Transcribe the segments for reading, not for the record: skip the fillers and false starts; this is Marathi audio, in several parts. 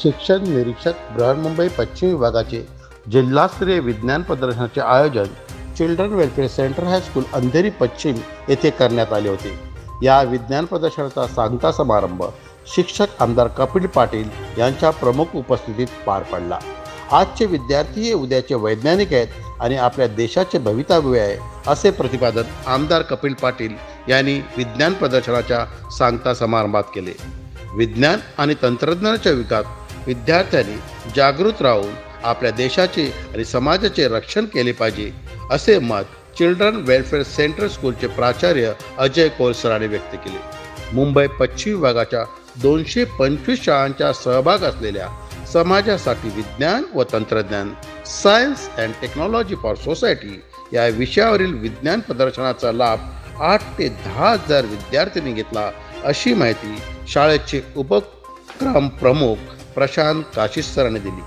शिक्षण निरीक्षक बृहन्मुंबई पश्चिम विभागाचे जिल्हास्तरीय विज्ञान प्रदर्शनाचे आयोजन children welfare centre high school Andheri पश्चिम येथे करण्यात आले होते। या विज्ञान प्रदर्शनाचा सांगता समारंभ शिक्षक आमदार कपिल पाटील यांच्या प्रमुख उपस्थितीत पार पडला। आजचे विद्यार्थी हे उद्याचे वैज्ञानिक आहेत आणि आपल्या देशाचे भवितव्य आहे, असे प्रतिपादन आमदार कपिल पाटील यांनी विज्ञान प्रदर्शनाच्या सांगता समारंभात केले। विज्ञान आणि तंत्रज्ञानाच्या विकासात विद्यार्थ्यांनी जागृत राहून आपल्या देशाचे आणि समाजाचे रक्षण केले पाहिजे, असे मत चिल्ड्रन वेलफेअर सेंटर स्कूलचे प्राचार्य अजय कोलसराने व्यक्त केले। मुंबई पश्चिम विभागाच्या 225 शाळांचा सहभाग असलेल्या समाजासाठी विज्ञान व तंत्रज्ञान science and technology for society या विषयावरील विज्ञान प्रदर्शनाचा लाभ 8 ते 10 हजार विद्यार्थ्यांनी घेतला, अशी माहिती शाळेचे उपक्रम प्रमुख प्रशांत काशीसरांनी दिली।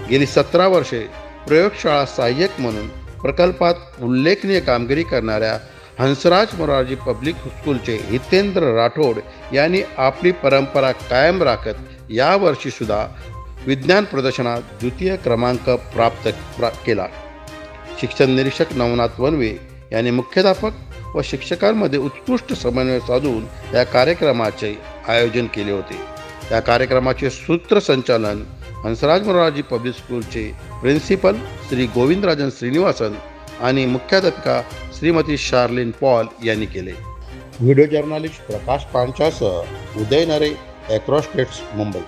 गेली 17 वर्षे प्रयोगशाळा सहाय्यक म्हणून प्रकल्पात उल्लेखनीय कामगिरी करणाऱ्या हंसराज मोरारजी पब्लिक स्कूलचे हितेंद्र राठोड यांनी आपली परंपरा कायम राखत यावर्षी सुद्धा विज्ञान प्रदर्शनात द्वितीय क्रमांक प्राप्त केला। शिक्षण निरीक्षक नवनाथ वनवे यांनी मुख्याध्यापक व शिक्षकांमध्ये उत्कृष्ट समन्वय साधून या कार्यक्रमाचे आयोजन केले होते। या कार्यक्रमाचे सूत्रसंचालन हंसराज मोरारजी पब्लिक स्कूलचे प्रिन्सिपल श्री गोविंदराजन श्रीनिवासन आणि मुख्याध्यापिका श्रीमती शार्लिन पॉल यांनी केले। व्हिडिओ जर्नलिस्ट प्रकाश पांचासह उदय नरे, अक्रॉस स्टेट्स, मुंबई।